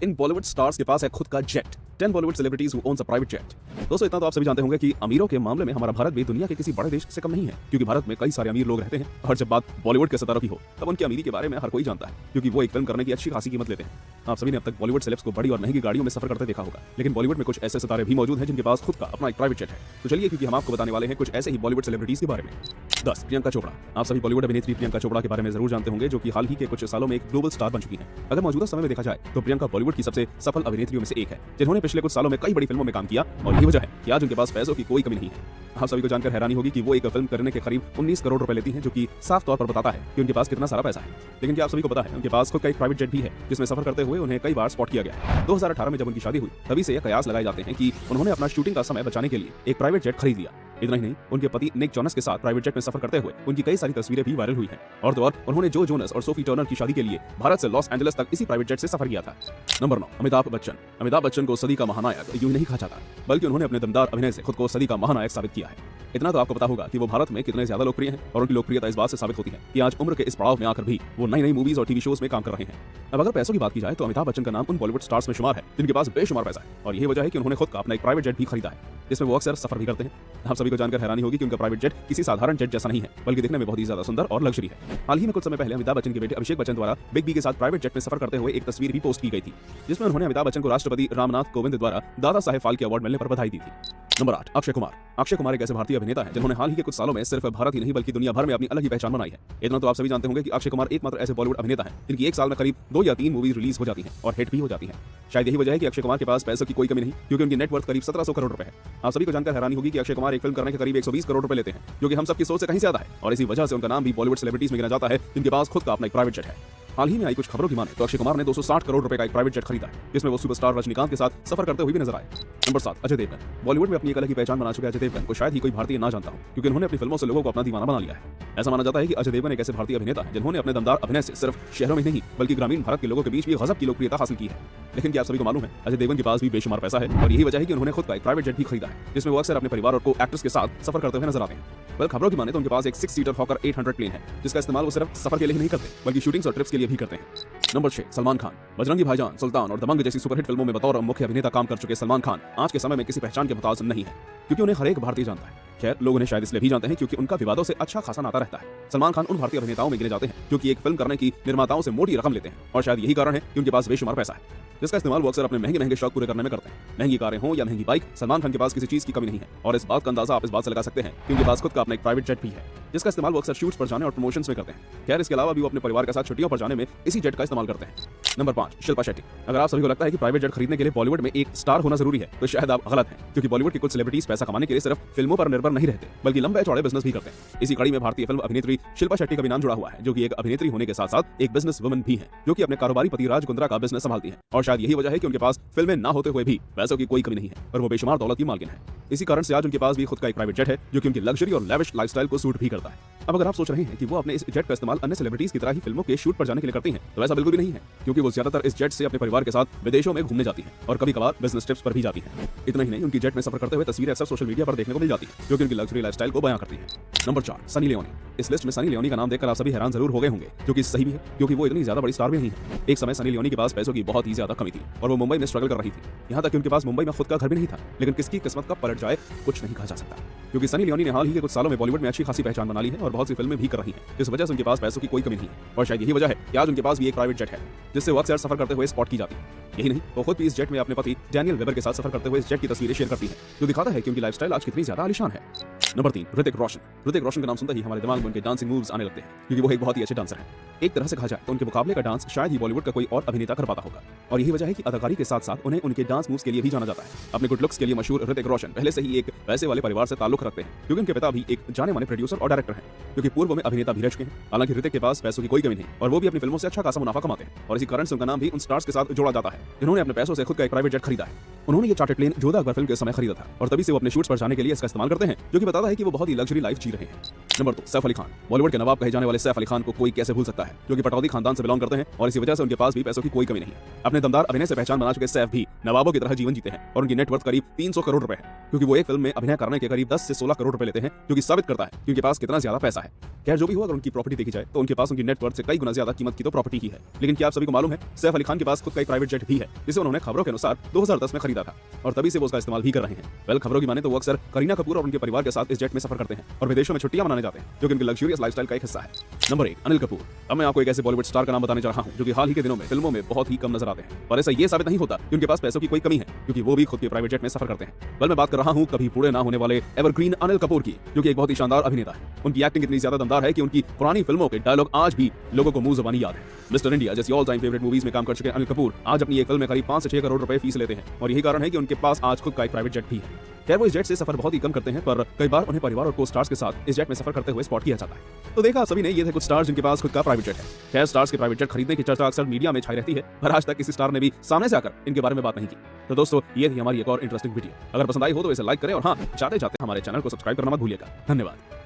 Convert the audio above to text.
इन Bollywood stars के पास है खुद का jet. 10 Bollywood celebrities who owns a private jet. दोस्तों इतना तो आप सभी जानते होंगे कि अमीरों के मामले में हमारा भारत भी दुनिया के किसी बड़े देश से कम नहीं है, क्योंकि भारत में कई सारे अमीर लोग रहते हैं और जब बात बॉलीवुड के सितारों की हो तब उनकी अमीरी के बारे में हर कोई जानता है, क्योंकि वो एक फिल्म करने की अच्छी खासी कीमत लेते हैं। आप सभी ने अब तक बॉलीवुड सेलेब्स को बड़ी और महंगी गाड़ियों में सफर करते देखा होगा, लेकिन बॉलीवुड में कुछ ऐसे सितारे भी मौजूद हैं जिनके पास खुद का अपना एक प्राइवेट जेट है। तो चलिए, क्योंकि हम आपको बताने वाले हैं कुछ ऐसे ही बॉलीवुड सेलिब्रिटीज के बारे में। 10 प्रियंका चोपड़ा। आप सभी बॉलीवुड अभिनेत्री प्रियंका चोपड़ा के बारे में जरूर जानते होंगे, जो कि हाल ही के कुछ सालों में एक ग्लोबल स्टार बन चुकी हैं। अगर मौजूदा समय में देखा जाए तो प्रियंका बॉलीवुड की सबसे सफल अभिनेत्रियों में से एक है, जिन्होंने पिछले कुछ सालों में कई बड़ी फिल्मों में काम किया और यही वजह है कि आज उनके पास पैसों की कोई कमी नहीं है। आप सभी को जानकर हैरानी होगी कि वो एक फिल्म करने के करीब 19 करोड़ रुपए लेती हैं, जो कि साफ तौर पर बताता है कि उनके पास कितना सारा पैसा है। लेकिन क्या आप सभी को पता है उनके पास खुद का एक प्राइवेट जेट भी है, जिसमें सफर करते हुए उन्हें कई बार स्पॉट किया गया है। 2018 में जब उनकी शादी हुई तभी से यह कयास लगाए जाते हैं कि उन्होंने अपना शूटिंग का समय बचाने के लिए एक प्राइवेट जेट खरीद लिया। इतना ही नहीं, उनके पति निक जोनस के साथ प्राइवेट जेट में सफर करते हुए उनकी कई सारी तस्वीरें भी वायरल हुई हैं। और तो और उन्होंने जो जोनस और सोफी टर्नर की शादी के लिए भारत से लॉस एंजलिस तक इसी प्राइवेट जेट से सफर किया था। नंबर 9, अमिताभ बच्चन। अमिताभ बच्चन को सदी का महानायक यूं ही नहीं कहा जाता, बल्कि उन्होंने अपने दमदार अभिनय से खुद को सदी का महानायक साबित किया है। इतना तो आपको पता होगा कि वो भारत में कितने ज्यादा लोकप्रिय हैं, और उनकी लोकप्रियता इस बात से साबित होती है कि आज उम्र के इस पड़ाव में आकर भी वो नई नई मूवीज और टीवी शोज में काम कर रहे हैं। अब अगर पैसों की बात की जाए तो अमिताभ बच्चन का नाम उन बॉलीवुड स्टार्स में शुमार है जिनके पास बेशुमार पैसा है, और यही वजह है कि उन्होंने खुद का अपना एक प्राइवेट जेट भी खरीदा है, जिसमें वो अक्सर सफर भी करते हैं। आप सभी को जानकर हैरानी होगी कि उनका प्राइवेट जेट किसी साधारण जेट जैसा नहीं है, बल्कि दिखने में बहुत ही ज्यादा सुंदर और लग्जरी है। हाल ही में कुछ समय पहले अमिताभ बच्चन के बेटे अभिषेक बच्चन द्वारा बिग बी के साथ प्राइवेट जेट में सफर करते हुए एक तस्वीर भी पोस्ट की गई थी, जिसमें उन्होंने अमिताभ बच्चन को राष्ट्रपति रामनाथ कोविंद द्वारा दादा साहेब फाल्के अवार्ड मिलने पर बधाई दी थी। नंबर 8, अक्षय कुमार। अक्षय कुमार एक ऐसे भारतीय अभिनेता हैं जिन्होंने हाल ही के कुछ सालों में सिर्फ भारत ही नहीं बल्कि दुनिया भर में अपनी अलग ही पहचान बनाई है। इतना तो आप सभी जानते होंगे कि अक्षय कुमार एकमात्र ऐसे बॉलीवुड अभिनेता हैं जिनकी एक साल में करीब 2 या 3 मूवीज रिलीज हो जाती हैं और हिट भी हो जाती हैं। शायद यही वजह है कि अक्षय कुमार के पास पैसों की कोई कमी नहीं, क्योंकि उनकी नेटवर्थ करीब 1700 करोड़ रुपए है। आप सभी को जानकर हैरानी होगी कि अक्षय कुमार एक फिल्म करने के करीब 120 करोड़ रुपए लेते हैं, जो कि हम सबकी सोच से कहीं ज्यादा है, और इसी वजह से उनका नाम भी बॉलीवुड सेलिब्रिटीज में गिना जाता है जिनके पास खुद का अपना एक प्राइवेट जेट है। हाल ही में आई कुछ खबरों की माने तो अक्षय कुमार ने 260 करोड़ रुपए का एक प्राइवेट जेट खरीदा है, जिसमें वो सुपरस्टार रजनीकांत के साथ सफर करते हुए भी नजर आए। नंबर 7, अजय देवगन। बॉलीवुड में अपनी एक अलग ही पहचान बना चुके अजय देवगन को शायद ही कोई भारतीय ना जानता हो, क्योंकि उन्होंने अपनी फिल्मों से लोगों को अपना दीवाना बना लिया है। ऐसा माना जाता है कि अजय देवगन एक ऐसे भारतीय अभिनेता हैं जिन्होंने अपने दमदार अभिनय से सिर्फ शहरों में नहीं बल्कि ग्रामीण भारत के लोगों के बीच भी गजब की लोकप्रियता हासिल की है। लेकिन क्या आप सभी को मालूम है अजय देवगन के पास भी बेशुमार पैसा है, और यही वजह है कि उन्होंने खुद का एक प्राइवेट जेट भी खरीदा है, जिसमें वो अक्सर अपने परिवार और को एक्टर्स के साथ सफर करते हुए नजर आते हैं। बल खबरों की माने तो उनके पास एक 6 सीटर हॉकर 800 प्लेन है, जिसका इस्तेमाल वो सिर्फ सफर के लिए ही नहीं करते बल्कि शूटिंग्स और ट्रिप्स के लिए भी करते हैं। नंबर 6, सलमान खान। बजरंगी भाईजान, सुल्तान और दबंग जैसी सुपरहिट फिल्मों में बतौर मुख्य अभिनेता काम कर चुके सलमान खान आज के समय में किसी पहचान के मुताबिक नहीं है, क्योंकि उन्हें हर एक भारतीय जानता है। खैर, लोग उन्हें शायद इसलिए भी जानते हैं क्योंकि उनका विवादों से अच्छा खासा नाता रहता है। सलमान खान उन भारतीय अभिनेताओं में गिने जाते हैं जो कि एक फिल्म करने की निर्माताओं से मोटी रकम लेते हैं, और शायद यही कारण है कि उनके पास बेशुमार पैसा है, जिसका इस्तेमाल वो अक्सर अपने महंगे महंगे शौक पूरे करने में करते हैं। महंगी कारें हो या महंगी बाइक, सलमान खान के पास किसी चीज की कमी नहीं है, और इस बात का अंदाजा आप इस बात से लगा सकते हैं कि उनके पास खुद का अपना एक प्राइवेट जेट भी है, जिसका इस्तेमाल वो अक्सर शूट्स पर जाने और प्रमोशंस में करते हैं। खैर, इसके अलावा भी वो अपने परिवार के साथ छुट्टियों पर जाने में इसी जेट का इस्तेमाल करते हैं। नंबर 5, शिल्पा शेट्टी। अगर आप सभी को लगता है कि प्राइवेट जेट खरीदने के लिए बॉलीवुड में एक स्टार होना जरूरी है, तो शायद आप गलत हैं, क्योंकि बॉलीवुड के कुछ सेलिब्रिटीज पैसा कमाने के लिए सिर्फ फिल्मों पर निर्भर नहीं रहते बल्कि लंबे चौड़े बिजनेस भी करते हैं। इसी कड़ी में भारतीय फिल्म अभिनेत्री शिल्पा शेट्टी का भी नाम जुड़ा हुआ है, जो कि एक अभिनेत्री होने के साथ साथ एक बिजनेस वुमन भी है, जो कि अपने कारोबारी पति राज कुंद्रा का बिजनेस संभालती है। और शायद यही वजह है कि उनके पास फिल्में ना होते हुए भी पैसों की कोई कमी नहीं है, और वो बेशुमार दौलत की मालकिन है। इसी कारण से आज उनके पास भी खुद का एक प्राइवेट जेट है, जो कि उनकी लग्जरी और लेविश लाइफस्टाइल को सूट भी करता है। अब अगर आप सोच रहे हैं कि वो अपने इस जेट का इस्तेमाल अन्य सेलिब्रिटीज की तरह ही फिल्मों के शूट पर जाने के लिए करती हैं, तो ऐसा बिल्कुल भी नहीं है, क्योंकि वो ज्यादातर इस जेट से अपने परिवार के साथ विदेशों में घूमने जाती हैं और कभी-कभार बिजनेस ट्रिप्स पर भी जाती हैं। इतना ही नहीं, उनकी जेट में सफर करते हुए तस्वीरें अक्सर सोशल मीडिया पर देखने को मिल जाती हैं, जो कि उनकी लग्जरी लाइफस्टाइल को बयां करती है। Number 4, Sunny Leone. इस लिस्ट में सनी लियोनी का नाम देखकर आप सभी हैरान जरूर हो गए होंगे, जो कि सही भी है, क्योंकि वो इतनी ज्यादा बड़ी स्टार भी नहीं है। एक समय सनी लियोनी के पास पैसों की बहुत ही ज्यादा कमी थी और वो मुंबई में स्ट्रगल कर रही थी, यहाँ तक कि उनके पास मुंबई में खुद का घर भी नहीं था। लेकिन किसकी किस्मत कब पलट जाए कुछ नहीं कहा जा सकता, क्योंकि सनी लियोनी ने हाल ही के कुछ सालों में बॉलीवुड में अच्छी खासी पहचान बना ली है और बहुत सी फिल्में भी कर रही हैं। इस वजह से उनके पास पैसों की कोई कमी नहीं है, और शायद यही वजह है कि आज उनके पास भी एक प्राइवेट जेट है, जिससे वो अक्सर सफर करते हुए स्पॉट की जाती है। यही नहीं, वो खुद भी इस जेट में अपने पति डैनियल वेबर के साथ सफर करते हुए इस जेट की तस्वीरें शेयर करती है, जो दिखाता है कि उनकी लाइफस्टाइल आज कितनी ज्यादा आलीशान है। नंबर 3, ऋतिक रोशन। ऋतिक रोशन का नाम सुनते ही हमारे दिमाग में उनके डांसिंग मूव्स आने लगते हैं, क्योंकि वो एक बहुत ही अच्छे डांसर हैं। एक तरह से कहा जाए तो उनके मुकाबले का डांस शायद ही बॉलीवुड का कोई और अभिनेता कर पाता होगा, और यही वजह है कि अदाकारी के साथ साथ उन्हें उनके डांस मूव्स के लिए भी जाना जाता है। अपने गुड लुक्स के लिए मशहूर ऋतिक रोशन पहले से ही एक पैसे वाले परिवार से ताल्लुक रखते हैं, क्योंकि उनके पिता भी एक जाने माने प्रोड्यूसर और डायरेक्टर हैं, जो कि पूर्व में अभिनेता भी रह चुके हैं। हालांकि ऋतिक के पास पैसों की कोई कमी नहीं, और वो भी अपनी फिल्मों से अच्छा खासा मुनाफा कमाते हैं, और इसी कारण से उनका नाम भी उन स्टार्स के साथ जोड़ा जाता है जिन्होंने अपने पैसों से खुद का एक प्राइवेट जेट खरीदा है। उन्होंने ये chartered plane Jodha Akbar film के समय खरीदा था, और तभी से वो अपने शूट्स पर जाने के लिए इसका इस्तेमाल करते हैं, जो कि बताता है कि वो बहुत ही लग्जरी लाइफ जी रहे हैं। नंबर 2, सैफ अली खान। बॉलीवुड के नवाब कहे जाने वाले सैफ अली खान को कोई कैसे भूल सकता है, जो कि पटौदी खानदान से बिलोंग करते हैं, और इसी वजह से उनके पास भी पैसों की कोई कमी नहीं है। अपने दमदार अभिनय से पहचान बना चुके सैफ भी नवाबों की तरह जीवन जीते हैं और उनकी नेटवर्थ करीब 300 करोड़ रुपए है, क्योंकि वो एक फिल्म में अभिनय करने के करीब 10 से 16 करोड़ रुपए लेते हैं, जो कि साबित करता है कि उनके पास कितना ज्यादा पैसा है। खैर जो भी हो, अगर उनकी प्रॉपर्टी देखी जाए तो उनके पास उनकी नेटवर्थ से कई गुना ज्यादा कीमत की तो प्रॉपर्टी ही है। लेकिन क्या आप सभी को मालूम है, सैफ अली खान के पास खुद का एक प्राइवेट जेट भी है, जिसे उन्होंने खबरों के अनुसार 2010 में खरीदा था और तभी से वो उसका इस्तेमाल भी कर रहे हैं। वेल, खबरों की माने तो वो अक्सर करीना कपूर और उनके परिवार के साथ इस जेट में सफर करते हैं और विदेशों में छुट्टियां मनाने जाते हैं, जो कि उनके लग्जरियस लाइफस्टाइल का एक हिस्सा है। नंबर 1, अनिल कपूर। अब मैं आपको एक ऐसे बॉलीवुड स्टार का नाम बताने जा रहा हूं जो कि हाल ही के दिनों में फिल्मों में बहुत ही कम नजर आते हैं, पर ऐसा ये साबित नहीं होता कि उनके पास पैसों की कोई कमी है, क्योंकि वो भी खुद के प्राइवेट जेट में सफर करते हैं। वेल, मैं बात कर रहा हूं कभी बूढ़े ना होने वाले एवरग्रीन अनिल कपूर की, जो कि एक बहुत ही शानदार अभिनेता है। उनकी एक्टिंग इतनी ज्यादा दमदार है कि उनकी पुरानी फिल्मों के डायलॉग आज भी लोगों को मुंह ज़बानी याद है। मिस्टर इंडिया जैसी ऑल टाइम फेवरेट मूवीज में काम कर चुके अनिल कपूर आज अपनी एक फिल्म में करीब 5 से 6 करोड़ रुपए फीस लेते हैं और यही कारण है कि उनके पास आज खुद का एक प्राइवेट जेट भी है। खैर वो इस जेट से सफर बहुत ही कम करते हैं, पर कई बार उन्हें परिवार और को स्टार्स के साथ इस जेट में सफर करते हुए स्पॉट किया जाता है। तो देखा आप सभी ने, ये थे कुछ स्टार्स जिनके पास खुद का प्राइवेट जेट है। खैर स्टार्स के प्राइवेट जेट खरीदने की चर्चा अक्सर मीडिया में छाई रहती है, पर आज तक किसी स्टार ने भी सामने से आकर इनके बारे में बात नहीं की। तो दोस्तों, ये थी हमारी एक और इंटरेस्टिंग वीडियो। अगर पसंद आई हो तो इसे लाइक करें और हाँ, जाते जाते हमारे चैनल को सब्सक्राइब करना मत भूलिएगा। धन्यवाद।